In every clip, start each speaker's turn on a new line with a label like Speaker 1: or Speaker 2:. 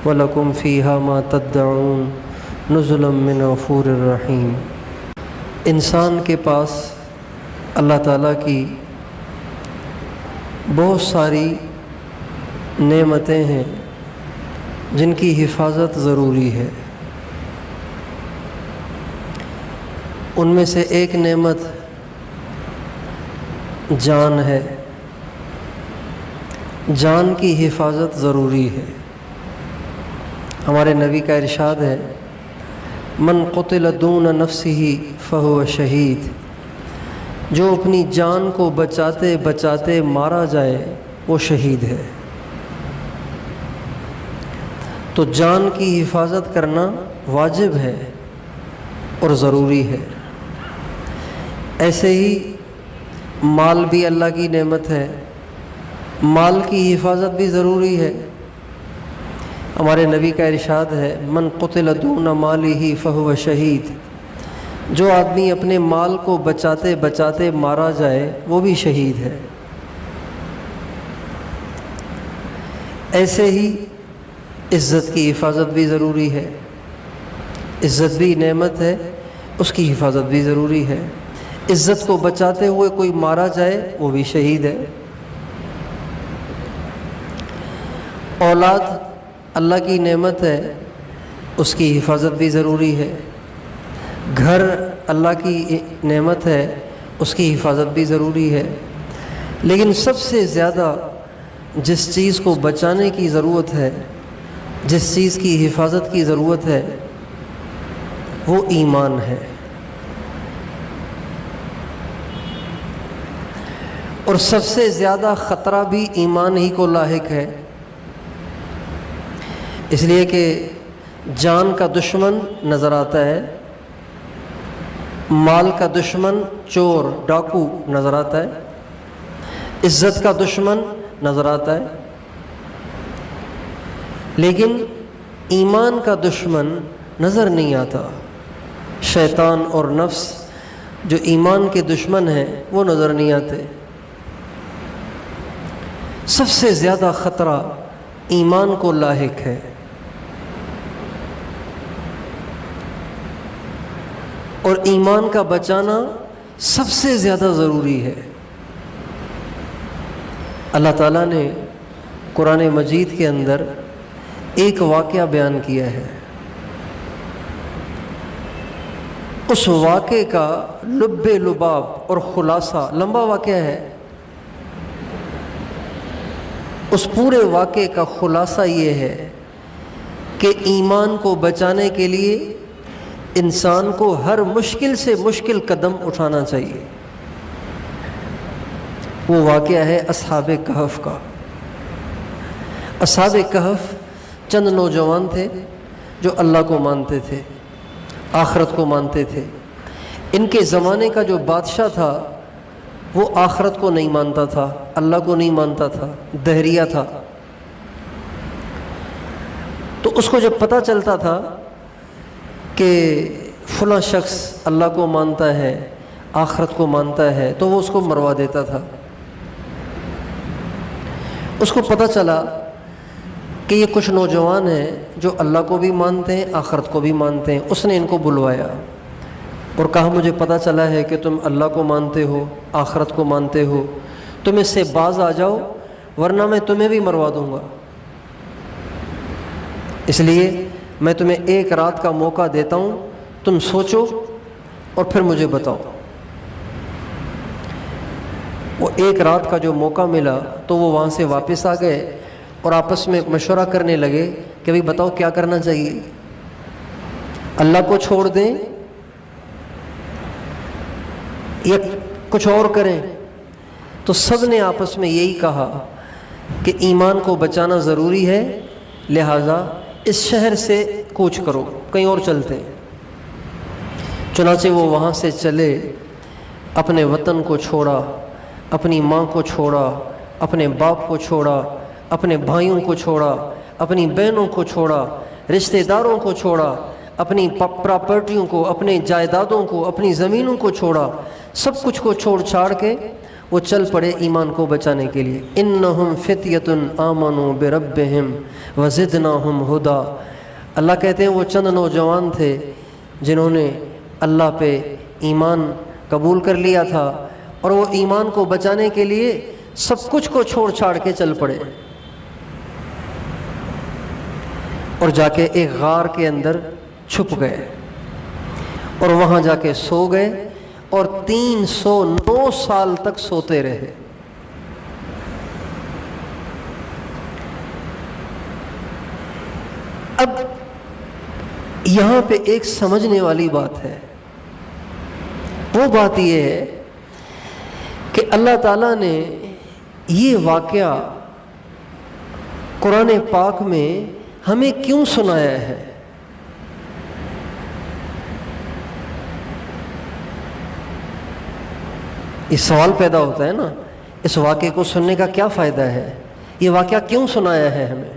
Speaker 1: وَلَكُمْ فِيهَا مَا تَدَّعُونَ نُزُلًا مِّنْ غَفُورٍ رَحِيمٍ۔ انسان کے پاس اللہ تعالیٰ کی بہت ساری نعمتیں ہیں جن کی حفاظت ضروری ہے۔ ان میں سے ایک نعمت جان ہے۔ جان کی حفاظت ضروری ہے۔ ہمارے نبی کا ارشاد ہے، من قتل دون نفسہ فہو شہید، جو اپنی جان کو بچاتے بچاتے مارا جائے وہ شہید ہے۔ تو جان کی حفاظت کرنا واجب ہے اور ضروری ہے۔ ایسے ہی مال بھی اللہ کی نعمت ہے، مال کی حفاظت بھی ضروری ہے۔ ہمارے نبی کا ارشاد ہے، من قتل دون مالہ فہو شہید، جو آدمی اپنے مال کو بچاتے بچاتے مارا جائے وہ بھی شہید ہے۔ ایسے ہی عزت کی حفاظت بھی ضروری ہے۔ عزت بھی نعمت ہے، اس کی حفاظت بھی ضروری ہے۔ عزت کو بچاتے ہوئے کوئی مارا جائے وہ بھی شہید ہے۔ اولاد اللہ کی نعمت ہے، اس کی حفاظت بھی ضروری ہے۔ گھر اللہ کی نعمت ہے، اس کی حفاظت بھی ضروری ہے۔ لیکن سب سے زیادہ جس چیز کو بچانے کی ضرورت ہے، جس چیز کی حفاظت کی ضرورت ہے، وہ ایمان ہے۔ اور سب سے زیادہ خطرہ بھی ایمان ہی کو لاحق ہے، اس لیے کہ جان کا دشمن نظر آتا ہے، مال کا دشمن چور ڈاکو نظر آتا ہے، عزت کا دشمن نظر آتا ہے، لیکن ایمان کا دشمن نظر نہیں آتا۔ شیطان اور نفس جو ایمان کے دشمن ہیں وہ نظر نہیں آتے۔ سب سے زیادہ خطرہ ایمان کو لاحق ہے۔ اور ایمان کا بچانا سب سے زیادہ ضروری ہے۔ اللہ تعالیٰ نے قرآن مجید کے اندر ایک واقعہ بیان کیا ہے۔ اس واقعے کا لب لباب اور خلاصہ، لمبا واقعہ ہے، اس پورے واقعے کا خلاصہ یہ ہے کہ ایمان کو بچانے کے لیے انسان کو ہر مشکل سے مشکل قدم اٹھانا چاہیے۔ وہ واقعہ ہے اصحاب کہف کا۔ اصحاب کہف چند نوجوان تھے جو اللہ کو مانتے تھے، آخرت کو مانتے تھے۔ ان کے زمانے کا جو بادشاہ تھا وہ آخرت کو نہیں مانتا تھا، اللہ کو نہیں مانتا تھا، دہریہ تھا۔ تو اس کو جب پتہ چلتا تھا کہ فلاں شخص اللہ کو مانتا ہے، آخرت کو مانتا ہے، تو وہ اس کو مروا دیتا تھا۔ اس کو پتہ چلا کہ یہ کچھ نوجوان ہیں جو اللہ کو بھی مانتے ہیں، آخرت کو بھی مانتے ہیں۔ اس نے ان کو بلوایا اور کہا، مجھے پتہ چلا ہے کہ تم اللہ کو مانتے ہو، آخرت کو مانتے ہو، تم اس سے باز آ جاؤ ورنہ میں تمہیں بھی مروا دوں گا۔ اس لیے میں تمہیں ایک رات کا موقع دیتا ہوں، تم سوچو اور پھر مجھے بتاؤ۔ وہ ایک رات کا جو موقع ملا تو وہ وہاں سے واپس آ گئے اور آپس میں مشورہ کرنے لگے کہ بھئی بتاؤ کیا کرنا چاہیے، اللہ کو چھوڑ دیں یا کچھ اور کریں؟ تو سب نے آپس میں یہی کہا کہ ایمان کو بچانا ضروری ہے، لہٰذا اس شہر سے کوچ کرو، کہیں اور چلتے ہیں۔ چنانچہ وہ وہاں سے چلے، اپنے وطن کو چھوڑا، اپنی ماں کو چھوڑا، اپنے باپ کو چھوڑا، اپنے بھائیوں کو چھوڑا، اپنی بہنوں کو چھوڑا، رشتہ داروں کو چھوڑا، اپنی پراپرٹیوں کو، اپنے جائیدادوں کو، اپنی زمینوں کو چھوڑا، سب کچھ کو چھوڑ چھاڑ کے وہ چل پڑے ایمان کو بچانے کے لیے۔ انہم فتیۃ آمنوا بربہم وزدناہم ہدی، اللہ کہتے ہیں وہ چند نوجوان تھے جنہوں نے اللہ پہ ایمان قبول کر لیا تھا اور وہ ایمان کو بچانے کے لیے سب کچھ کو چھوڑ چھاڑ کے چل پڑے اور جا کے ایک غار کے اندر چھپ گئے اور وہاں جا کے سو گئے اور 309 سال تک سوتے رہے۔ اب یہاں پہ ایک سمجھنے والی بات ہے، وہ بات یہ ہے کہ اللہ تعالیٰ نے یہ واقعہ قرآن پاک میں ہمیں کیوں سنایا ہے؟ یہ سوال پیدا ہوتا ہے نا، اس واقعے کو سننے کا کیا فائدہ ہے؟ یہ واقعہ کیوں سنایا ہے ہمیں؟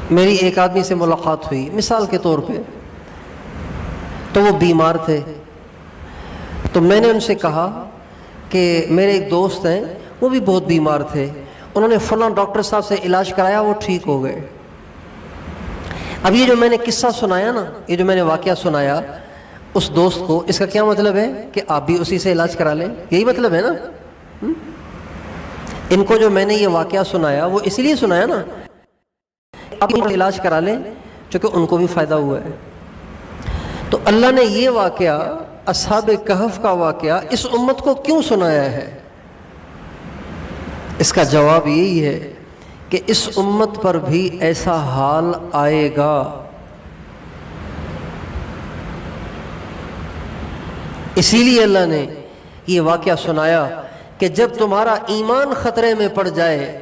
Speaker 1: میری ایک آدمی سے ملاقات ہوئی مثال کے طور پہ، تو وہ بیمار تھے، تو میں نے ان سے کہا کہ میرے ایک دوست ہیں وہ بھی بہت بیمار تھے، انہوں نے فلاں ڈاکٹر صاحب سے علاج کرایا، وہ ٹھیک ہو گئے۔ اب یہ جو میں نے قصہ سنایا نا، یہ جو میں نے واقعہ سنایا اس دوست کو، اس کا کیا مطلب ہے کہ آپ بھی اسی سے علاج کرا لیں؟ یہی مطلب ہے نا؟ ان کو جو میں نے یہ واقعہ سنایا وہ اس لیے سنایا نا آپ علاج کرا لیں چونکہ ان کو بھی فائدہ ہوا ہے۔ تو اللہ نے یہ واقعہ اصحاب کہف کا واقعہ اس امت کو کیوں سنایا ہے؟ اس کا جواب یہی ہے کہ اس امت پر بھی ایسا حال آئے گا، اسی لیے اللہ نے یہ واقعہ سنایا کہ جب تمہارا ایمان خطرے میں پڑ جائے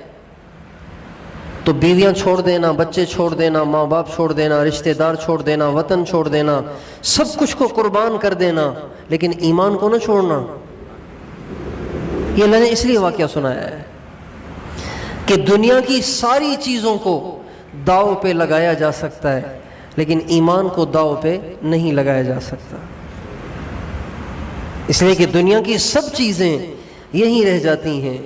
Speaker 1: تو بیویاں چھوڑ دینا، بچے چھوڑ دینا، ماں باپ چھوڑ دینا، رشتہ دار چھوڑ دینا، وطن چھوڑ دینا، سب کچھ کو قربان کر دینا، لیکن ایمان کو نہ چھوڑنا۔ یہ اللہ نے اس لیے واقعہ سنایا ہے کہ دنیا کی ساری چیزوں کو داؤ پہ لگایا جا سکتا ہے لیکن ایمان کو داؤ پہ نہیں لگایا جا سکتا، اس لیے کہ دنیا کی سب چیزیں یہیں رہ جاتی ہیں،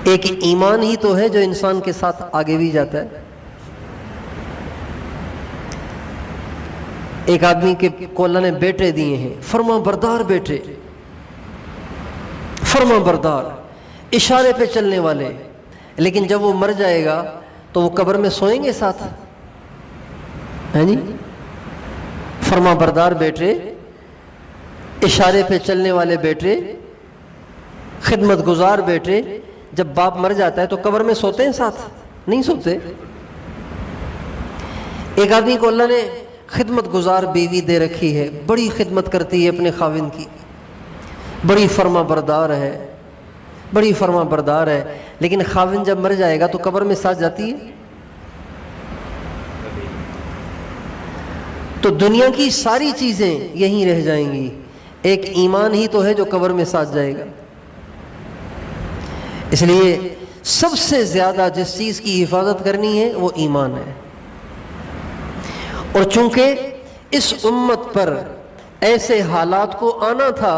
Speaker 1: ایک ایمان ہی تو ہے جو انسان کے ساتھ آگے بھی جاتا ہے۔ ایک آدمی کو اللہ نے بیٹے دیے ہیں، فرما بردار بیٹے، فرما بردار، اشارے پہ چلنے والے، لیکن جب وہ مر جائے گا تو وہ قبر میں سوئیں گے ساتھ، ہے جی؟ فرما بردار بیٹے، اشارے پہ چلنے والے بیٹے، خدمت گزار بیٹے، جب باپ مر جاتا ہے تو قبر میں سوتے ہیں ساتھ؟ نہیں سوتے۔ ایک آدمی کو اللہ نے خدمت گزار بیوی دے رکھی ہے، بڑی خدمت کرتی ہے اپنے خاوند کی، بڑی فرما بردار ہے، بڑی فرما بردار ہے، لیکن خاوند جب مر جائے گا تو قبر میں ساتھ جاتی ہے؟ تو دنیا کی ساری چیزیں یہیں رہ جائیں گی، ایک ایمان ہی تو ہے جو قبر میں ساتھ جائے گا۔ اس لیے سب سے زیادہ جس چیز کی حفاظت کرنی ہے وہ ایمان ہے، اور چونکہ اس امت پر ایسے حالات کو آنا تھا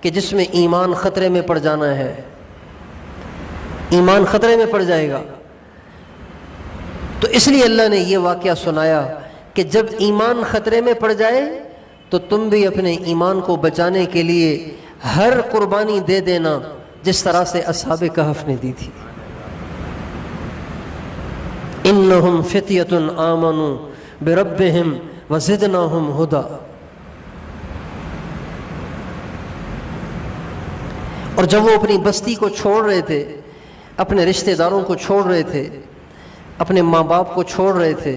Speaker 1: کہ جس میں ایمان خطرے میں پڑ جانا ہے، ایمان خطرے میں پڑ جائے گا، تو اس لیے اللہ نے یہ واقعہ سنایا کہ جب ایمان خطرے میں پڑ جائے تو تم بھی اپنے ایمان کو بچانے کے لیے ہر قربانی دے دینا جس طرح سے اصحاب کہف نے دی تھی۔ انہم فتیۃ آمنوا بربہم وزدناہم ہدی۔ اور جب وہ اپنی بستی کو چھوڑ رہے تھے، اپنے رشتہ داروں کو چھوڑ رہے تھے، اپنے ماں باپ کو چھوڑ رہے تھے،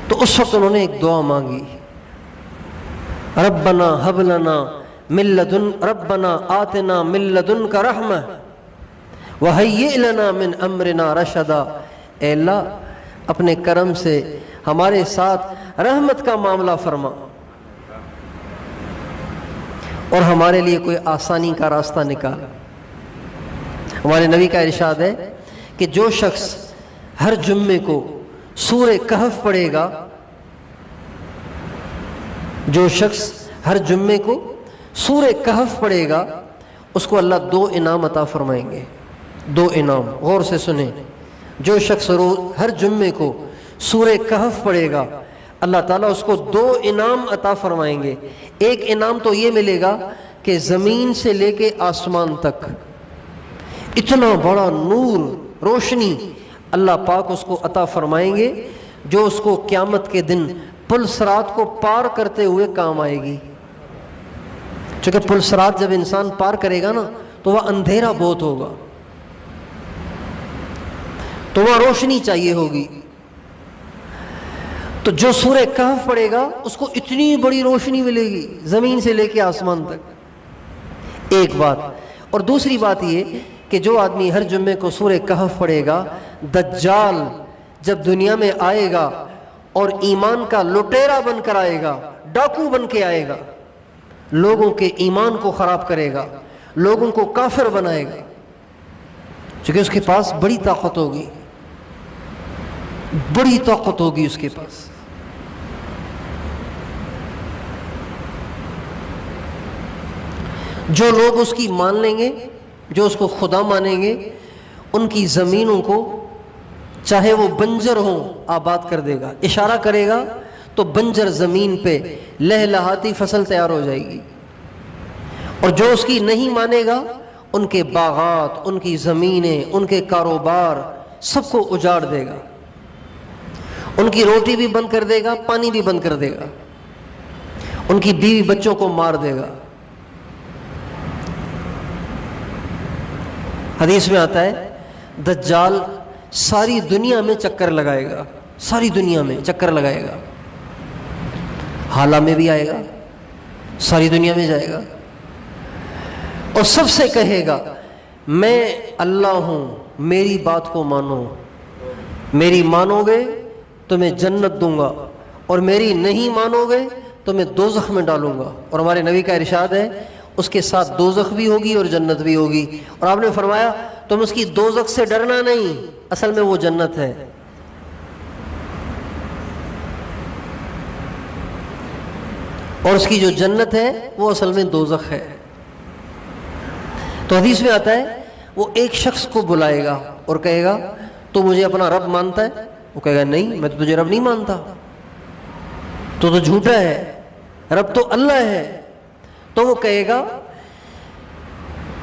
Speaker 1: تو اس وقت انہوں نے ایک دعا مانگی، ربنا ہب لنا من لدن، ربنا آتنا من لدنک رحمہ وہیئ لنا من امرنا رشدا۔ اے اللہ اپنے کرم سے ہمارے ساتھ رحمت کا معاملہ فرما اور ہمارے لیے کوئی آسانی کا راستہ نکال۔ ہمارے نبی کا ارشاد ہے کہ جو شخص ہر جمعے کو سورہ کہف پڑھے گا، جو شخص ہر جمعے کو سورہ کہف پڑھے گا، اس کو اللہ 2 انعام عطا فرمائیں گے۔ 2 انعام، غور سے سنیں۔ جو شخص ہر جمعے کو سورہ کہف پڑھے گا، اللہ تعالیٰ اس کو 2 انعام عطا فرمائیں گے۔ ایک انعام تو یہ ملے گا کہ زمین سے لے کے آسمان تک اتنا بڑا نور، روشنی اللہ پاک اس کو عطا فرمائیں گے جو اس کو قیامت کے دن پل صراط کو پار کرتے ہوئے کام آئے گی۔ چونکہ پل صراط جب انسان پار کرے گا نا تو وہ اندھیرا بہت ہوگا، تو وہاں روشنی چاہیے ہوگی، تو جو سورہ کہف پڑھے گا اس کو اتنی بڑی روشنی ملے گی زمین سے لے کے آسمان تک۔ ایک بات، اور دوسری بات یہ کہ جو آدمی ہر جمعے کو سورہ کہف پڑھے گا، دجال جب دنیا میں آئے گا اور ایمان کا لٹیرا بن کر آئے گا، ڈاکو بن کے آئے گا، لوگوں کے ایمان کو خراب کرے گا، لوگوں کو کافر بنائے گا، چونکہ اس کے پاس بڑی طاقت ہوگی، بڑی طاقت ہوگی اس کے پاس۔ جو لوگ اس کی مان لیں گے، جو اس کو خدا مانیں گے، ان کی زمینوں کو چاہے وہ بنجر ہوں آباد کر دے گا۔ اشارہ کرے گا تو بنجر زمین پہ لہلہاتی فصل تیار ہو جائے گی، اور جو اس کی نہیں مانے گا ان کے باغات، ان کی زمینیں، ان کے کاروبار سب کو اجاڑ دے گا، ان کی روٹی بھی بند کر دے گا، پانی بھی بند کر دے گا، ان کی بیوی بچوں کو مار دے گا۔ حدیث میں آتا ہے دجال ساری دنیا میں چکر لگائے گا، ساری دنیا میں چکر لگائے گا، حالہ میں بھی آئے گا، ساری دنیا میں جائے گا، اور سب سے کہے گا میں اللہ ہوں، میری بات کو مانو، میری مانو گے تو میں جنت دوں گا، اور میری نہیں مانو گے تو میں دوزخ میں ڈالوں گا۔ اور ہمارے نبی کا ارشاد ہے اس کے ساتھ دوزخ بھی ہوگی اور جنت بھی ہوگی، اور آپ نے فرمایا تم اس کی دوزخ سے ڈرنا نہیں، اصل میں وہ جنت ہے۔ اور اس کی جو جنت ہے وہ اصل میں دوزخ ہے۔ تو حدیث میں آتا ہے وہ ایک شخص کو بلائے گا اور کہے گا تو مجھے اپنا رب مانتا ہے؟ وہ کہے گا نہیں، میں تو تجھے رب نہیں مانتا، تو جھوٹا ہے، رب تو اللہ ہے۔ تو وہ کہے گا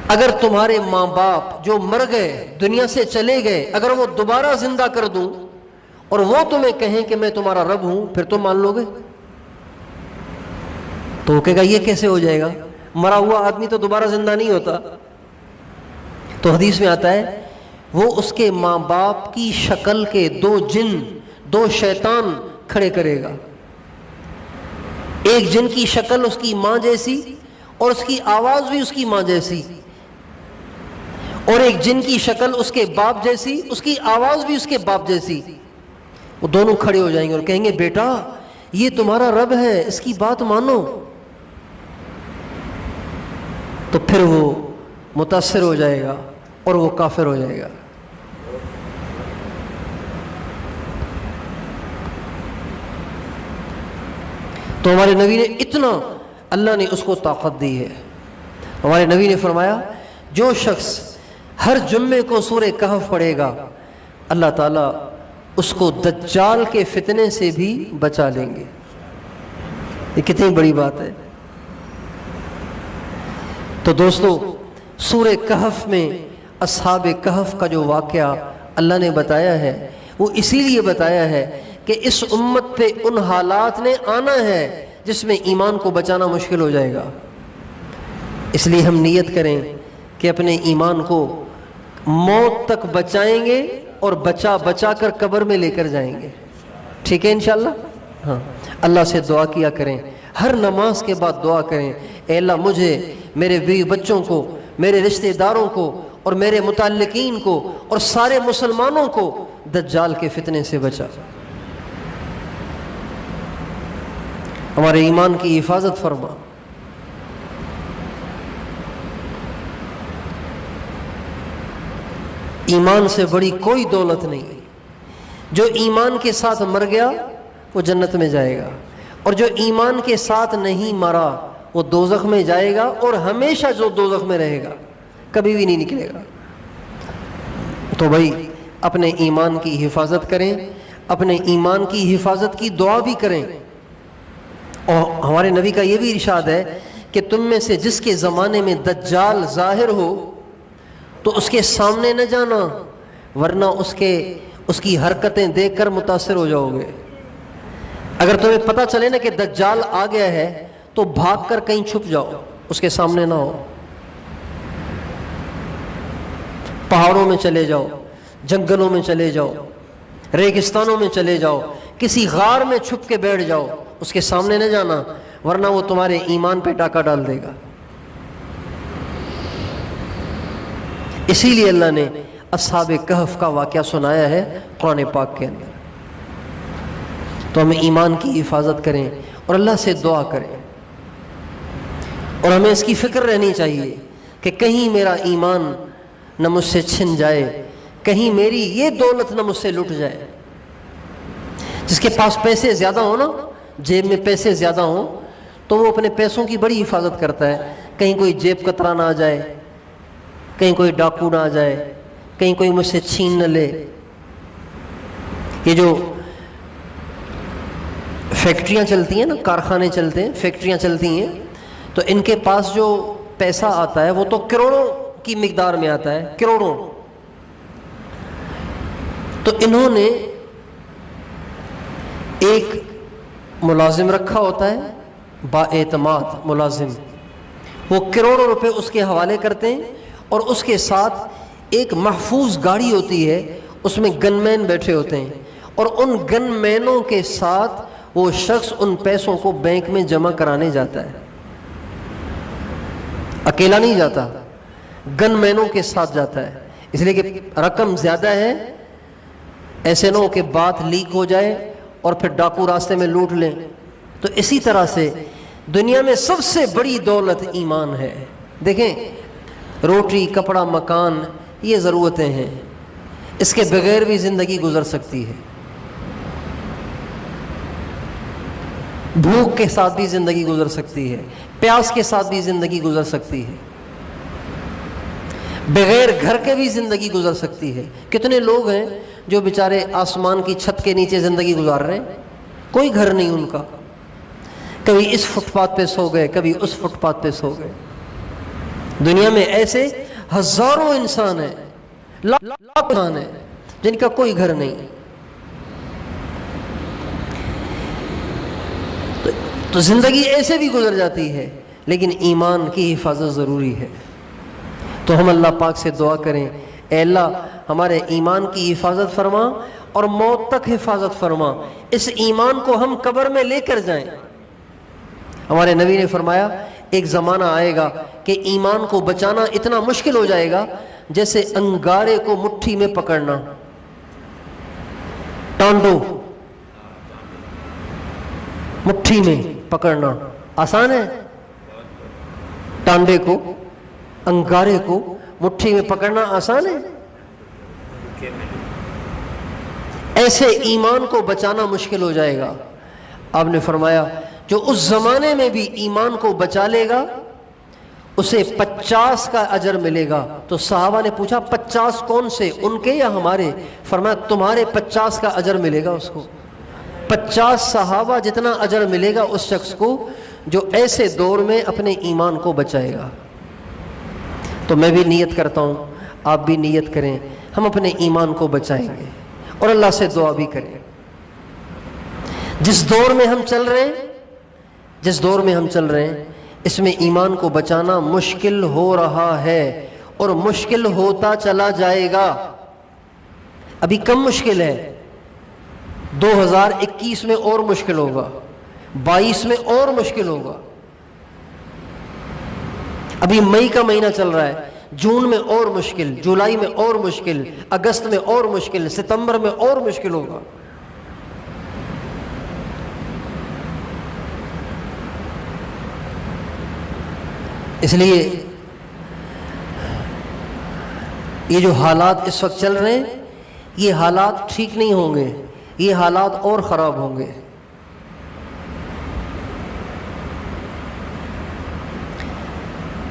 Speaker 1: اگر تمہارے ماں باپ جو مر گئے، دنیا سے چلے گئے، اگر وہ دوبارہ زندہ کر دوں اور وہ تمہیں کہیں کہ میں تمہارا رب ہوں، پھر تم مان لو گے؟ تو وہ کہے گا یہ کیسے ہو جائے گا، مرا ہوا آدمی تو دوبارہ زندہ نہیں ہوتا۔ تو حدیث میں آتا ہے وہ اس کے ماں باپ کی شکل کے 2 جن، 2 شیطان کھڑے کرے گا، ایک جن کی شکل اس کی ماں جیسی اور اس کی آواز بھی اس کی ماں جیسی، اور ایک جن کی شکل اس کے باپ جیسی، اس کی آواز بھی اس کے باپ جیسی۔ وہ دونوں کھڑے ہو جائیں گے اور کہیں گے بیٹا یہ تمہارا رب ہے، اس کی بات مانو۔ تو پھر وہ متاثر ہو جائے گا اور وہ کافر ہو جائے گا۔ تو ہمارے نبی نے اتنا، اللہ نے اس کو طاقت دی ہے۔ ہمارے نبی نے فرمایا جو شخص ہر جمعے کو سورہ کہف پڑھے گا، اللہ تعالیٰ اس کو دجال کے فتنے سے بھی بچا لیں گے۔ یہ کتنی بڑی بات ہے۔ تو دوستو سورہ کہف میں اصحاب کہف کا جو واقعہ اللہ نے بتایا ہے وہ اسی لیے بتایا ہے کہ اس امت پہ ان حالات نے آنا ہے جس میں ایمان کو بچانا مشکل ہو جائے گا۔ اس لیے ہم نیت کریں کہ اپنے ایمان کو موت تک بچائیں گے اور بچا بچا کر قبر میں لے کر جائیں گے، ٹھیک ہے انشاءاللہ؟ ہاں، اللہ سے دعا کیا کریں، ہر نماز کے بعد دعا کریں، اے اللہ مجھے، میرے بیوی بچوں کو، میرے رشتہ داروں کو اور میرے متعلقین کو اور سارے مسلمانوں کو دجال کے فتنے سے بچا، ہمارے ایمان کی حفاظت فرما۔ ایمان سے بڑی کوئی دولت نہیں. جو ایمان کے ساتھ مر گیا وہ جنت میں جائے گا، اور جو ایمان کے ساتھ نہیں مرا وہ دوزخ میں جائے گا، اور ہمیشہ جو دوزخ میں رہے گا، کبھی بھی نہیں نکلے گا. تو بھائی اپنے ایمان کی حفاظت کریں، اپنے ایمان کی حفاظت کی دعا بھی کریں. اور ہمارے نبی کا یہ بھی ارشاد ہے کہ تم میں سے جس کے زمانے میں دجال ظاہر ہو تو اس کے سامنے نہ جانا، ورنہ اس کی حرکتیں دیکھ کر متاثر ہو جاؤ گے. اگر تمہیں پتہ چلے نا کہ دجال آ گیا ہے تو بھاگ کر کہیں چھپ جاؤ، اس کے سامنے نہ ہو. پہاڑوں میں چلے جاؤ، جنگلوں میں چلے جاؤ، ریگستانوں میں چلے جاؤ، کسی غار میں چھپ کے بیٹھ جاؤ، اس کے سامنے نہ جانا، ورنہ وہ تمہارے ایمان پہ ڈاکہ ڈال دے گا. اسی لیے اللہ نے اصحاب کہف کا واقعہ سنایا ہے قرآن پاک کے اندر. تو ہمیں ایمان کی حفاظت کریں اور اللہ سے دعا کریں، اور ہمیں اس کی فکر رہنی چاہیے کہ کہیں میرا ایمان نہ مجھ سے چھن جائے، کہیں میری یہ دولت نہ مجھ سے لٹ جائے. جس کے پاس پیسے زیادہ ہوں نا، جیب میں پیسے زیادہ ہوں، تو وہ اپنے پیسوں کی بڑی حفاظت کرتا ہے. کہیں کوئی جیب کترا نہ آ جائے، کہیں کوئی ڈاکو نہ آ جائے، کہیں کوئی مجھ سے چھین نہ لے. یہ جو فیکٹریاں چلتی ہیں نا، کارخانے چلتے ہیں، فیکٹریاں چلتی ہیں، تو ان کے پاس جو پیسہ آتا ہے وہ تو کروڑوں کی مقدار میں آتا ہے، کروڑوں. تو انہوں نے ایک ملازم رکھا ہوتا ہے، با اعتماد ملازم، وہ کروڑوں روپے اس کے حوالے کرتے ہیں، اور اس کے ساتھ ایک محفوظ گاڑی ہوتی ہے، اس میں گن مین بیٹھے ہوتے ہیں، اور ان گن مینوں کے ساتھ وہ شخص ان پیسوں کو بینک میں جمع کرانے جاتا ہے. اکیلا نہیں جاتا، گن مینوں کے ساتھ جاتا ہے، اس لیے کہ رقم زیادہ ہے، ایسے نہ ہو کہ بات لیک ہو جائے اور پھر ڈاکو راستے میں لوٹ لیں. تو اسی طرح سے دنیا میں سب سے بڑی دولت ایمان ہے. دیکھیں، روٹی، کپڑا، مکان یہ ضرورتیں ہیں، اس کے بغیر بھی زندگی گزر سکتی ہے. بھوک کے ساتھ بھی زندگی گزر سکتی ہے، پیاس کے ساتھ بھی زندگی گزر سکتی ہے، بغیر گھر کے بھی زندگی گزر سکتی ہے. کتنے لوگ ہیں جو بیچارے آسمان کی چھت کے نیچے زندگی گزار رہے ہیں، کوئی گھر نہیں ان کا، کبھی اس فٹ پاتھ پہ سو گئے، کبھی اس فٹ پاتھ پہ سو گئے. دنیا میں ایسے ہزاروں انسان ہیں، لاکھ انسان ہیں جن کا کوئی گھر نہیں. تو زندگی ایسے بھی گزر جاتی ہے، لیکن ایمان کی حفاظت ضروری ہے. تو ہم اللہ پاک سے دعا کریں، اے اللہ ہمارے ایمان کی حفاظت فرما اور موت تک حفاظت فرما، اس ایمان کو ہم قبر میں لے کر جائیں. ہمارے نبی نے فرمایا ایک زمانہ آئے گا کہ ایمان کو بچانا اتنا مشکل ہو جائے گا جیسے انگارے کو مٹھی میں پکڑنا. ٹانڈو مٹھی میں پکڑنا آسان ہے؟ ٹانڈے کو، انگارے کو مٹھی میں پکڑنا آسان ہے؟ ایسے ایمان کو بچانا مشکل ہو جائے گا. آپ نے فرمایا جو اس زمانے میں بھی ایمان کو بچا لے گا اسے 50 کا اجر ملے گا. تو صحابہ نے پوچھا 50 کون سے، ان کے یا ہمارے؟ فرمایا تمہارے 50 کا اجر ملے گا اس کو. 50 صحابہ جتنا اجر ملے گا اس شخص کو جو ایسے دور میں اپنے ایمان کو بچائے گا. تو میں بھی نیت کرتا ہوں، آپ بھی نیت کریں، ہم اپنے ایمان کو بچائیں گے اور اللہ سے دعا بھی کریں. جس دور میں ہم چل رہے ہیں اس میں ایمان کو بچانا مشکل ہو رہا ہے اور مشکل ہوتا چلا جائے گا. ابھی کم مشکل ہے، 2021 میں اور مشکل ہوگا، 22 میں اور مشکل ہوگا. ابھی مئی کا مہینہ چل رہا ہے، جون میں اور مشکل، جولائی میں اور مشکل، اگست میں اور مشکل، ستمبر میں اور مشکل ہوگا. اس لیے یہ جو حالات اس وقت چل رہے ہیں یہ حالات ٹھیک نہیں ہوں گے، یہ حالات اور خراب ہوں گے۔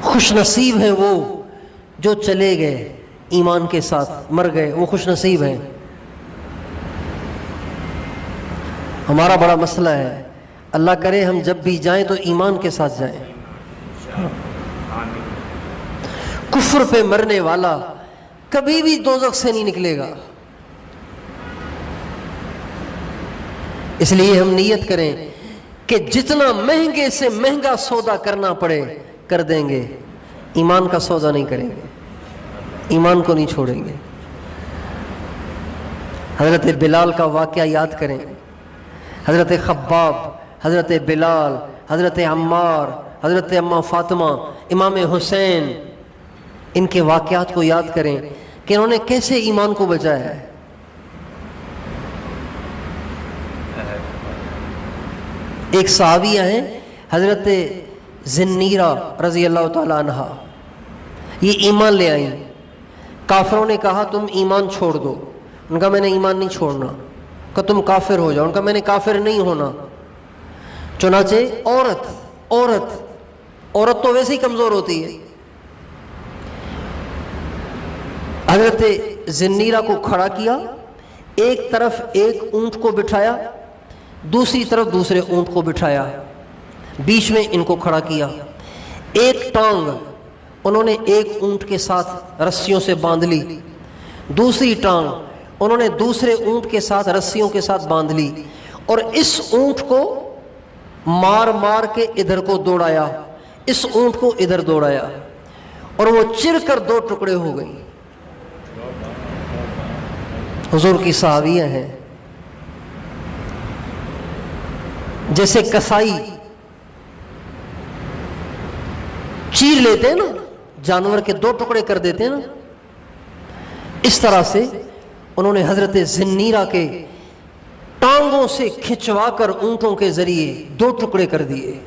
Speaker 1: خوش نصیب ہیں وہ جو چلے گئے ایمان کے ساتھ، مر گئے، وہ خوش نصیب ہیں۔ ہمارا بڑا مسئلہ ہے، اللہ کرے ہم جب بھی جائیں تو ایمان کے ساتھ جائیں۔ کفر پہ مرنے والا کبھی بھی دوزخ سے نہیں نکلے گا۔ اس لیے ہم نیت کریں کہ جتنا مہنگے سے مہنگا سودا کرنا پڑے کر دیں گے، ایمان کا سودا نہیں کریں گے، ایمان کو نہیں چھوڑیں گے۔ حضرت بلال کا واقعہ یاد کریں، حضرت خباب، حضرت بلال، حضرت عمار، حضرت اماں فاطمہ، امام حسین، ان کے واقعات کو یاد کریں کہ انہوں نے کیسے ایمان کو بچایا ہے۔ ایک صحابیہ ہیں حضرت زنیرہ رضی اللہ تعالی عنہ، یہ ایمان لے آئیں، کافروں نے کہا تم ایمان چھوڑ دو، ان کا میں نے ایمان نہیں چھوڑنا، کہ تم کافر ہو جاؤ، ان کا میں نے کافر نہیں ہونا۔ چنانچہ عورت تو ویسے ہی کمزور ہوتی ہے، حضرت زنیرہ کو کھڑا کیا، ایک طرف ایک اونٹ کو بٹھایا، دوسری طرف دوسرے اونٹ کو بٹھایا، بیچ میں ان کو کھڑا کیا، ایک ٹانگ انہوں نے ایک اونٹ کے ساتھ رسیوں سے باندھ لی، دوسری ٹانگ انہوں نے دوسرے اونٹ کے ساتھ رسیوں کے ساتھ باندھ لی، اور اس اونٹ کو مار مار کے ادھر کو دوڑایا، اس اونٹ کو ادھر دوڑایا، اور وہ چر کر دو ٹکڑے ہو گئی۔ حضور کی صحابیہ ہیں، جیسے کسائی چیر لیتے ہیں نا، جانور کے دو ٹکڑے کر دیتے ہیں نا، اس طرح سے انہوں نے حضرت زنیرہ کے ٹانگوں سے کھنچوا کر اونٹوں کے ذریعے دو ٹکڑے کر دیے،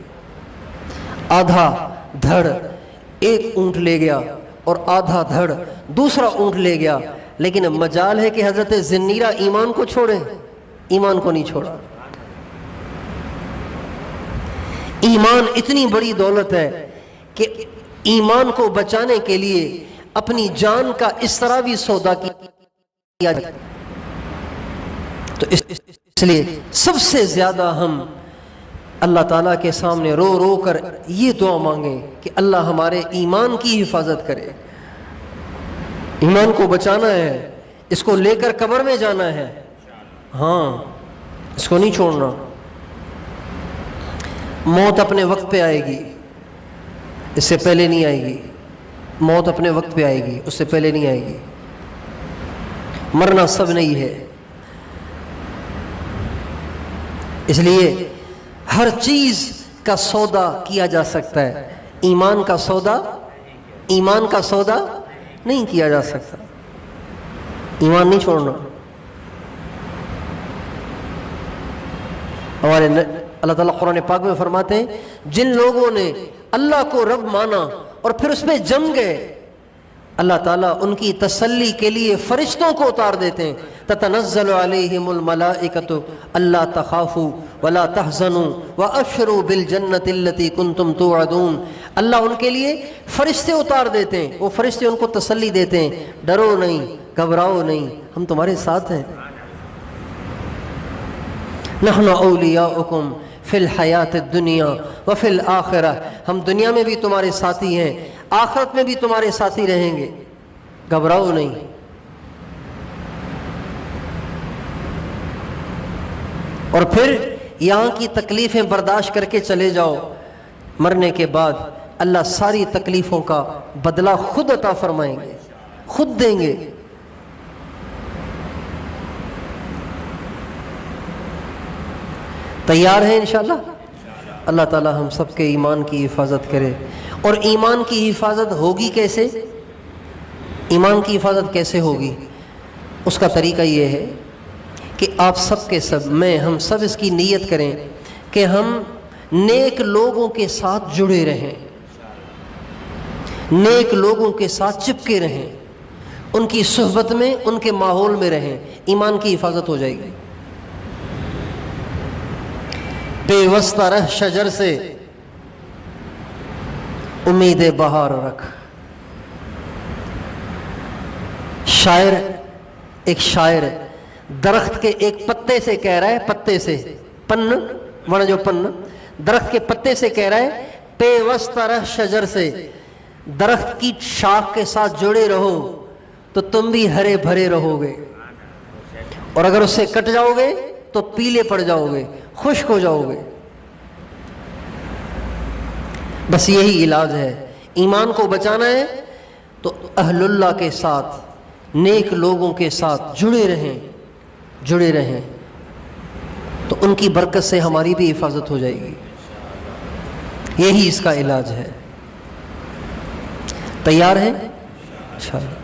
Speaker 1: آدھا دھڑ ایک اونٹ لے گیا اور آدھا دھڑ دوسرا اونٹ لے گیا، لیکن مجال ہے کہ حضرت زنیرہ ایمان کو چھوڑے، ایمان کو نہیں چھوڑا۔ ایمان اتنی بڑی دولت ہے کہ ایمان کو بچانے کے لیے اپنی جان کا اس طرح بھی سودا کیا جائے۔ تو اس لیے سب سے زیادہ ہم اللہ تعالیٰ کے سامنے رو رو کر یہ دعا مانگیں کہ اللہ ہمارے ایمان کی حفاظت کرے۔ ایمان کو بچانا ہے، اس کو لے کر قبر میں جانا ہے، ہاں اس کو نہیں چھوڑنا۔ موت اپنے وقت پہ آئے گی، اس سے پہلے نہیں آئے گی، موت اپنے وقت پہ آئے گی، اس سے پہلے نہیں آئے گی۔ مرنا سب نہیں ہے، اس لیے ہر چیز کا سودا کیا جا سکتا ہے، ایمان کا سودا نہیں کیا جا سکتا۔ ایمان نہیں چھوڑنا۔ ہمارے اللہ تعالیٰ قرآن پاک میں فرماتے ہیں جن لوگوں نے اللہ کو رب مانا اور پھر اس پہ جم گئے، اللہ تعالیٰ ان کی تسلی کے لیے فرشتوں کو اتار دیتے ہیں، تتنزل علیہم الملائکۃ الا تخافوا ولا تحزنوا وابشروا بالجنۃ التي کنتم توعدون۔ اللہ ان کے لیے فرشتے اتار دیتے ہیں، وہ فرشتے ان کو تسلی دیتے ہیں، ڈرو نہیں، گھبراؤ نہیں، ہم تمہارے ساتھ ہیں۔ نحن اولیاؤکم فی الحیات الدنیا وفی الآخرہ، ہم دنیا میں بھی تمہارے ساتھی ہیں، آخرت میں بھی تمہارے ساتھی رہیں گے، گھبراؤ نہیں۔ اور پھر یہاں کی تکلیفیں برداشت کر کے چلے جاؤ، مرنے کے بعد اللہ ساری تکلیفوں کا بدلہ خود عطا فرمائیں گے، خود دیں گے۔ تیار ہیں انشاءاللہ؟ اللہ تعالی ہم سب کے ایمان کی حفاظت کرے۔ اور ایمان کی حفاظت ہوگی کیسے؟ ایمان کی حفاظت کیسے ہوگی؟ اس کا طریقہ یہ ہے کہ آپ سب کے سب، ہم سب اس کی نیت کریں کہ ہم نیک لوگوں کے ساتھ جڑے رہیں، نیک لوگوں کے ساتھ چپکے رہیں، ان کی صحبت میں، ان کے ماحول میں رہیں، ایمان کی حفاظت ہو جائے گی۔ پیوستہ رہ شجر سے، امید بہار رکھ۔ ایک شاعر درخت کے ایک پتے سے کہہ رہا ہے، پتے سے، پن ورنہ جو پن، درخت کے پتے سے کہہ رہا ہے پیوستہ رہ شجر سے، درخت کی شاخ کے ساتھ جڑے رہو تو تم بھی ہرے بھرے رہو گے، اور اگر اس سے کٹ جاؤ گے تو پیلے پڑ جاؤ گے، خشک ہو جاؤ گے۔ بس یہی علاج ہے۔ ایمان کو بچانا ہے تو اہل اللہ کے ساتھ، نیک لوگوں کے ساتھ جڑے رہیں تو ان کی برکت سے ہماری بھی حفاظت ہو جائے گی۔ یہی اس کا علاج ہے۔ تیار ہیں؟ انشاءاللہ۔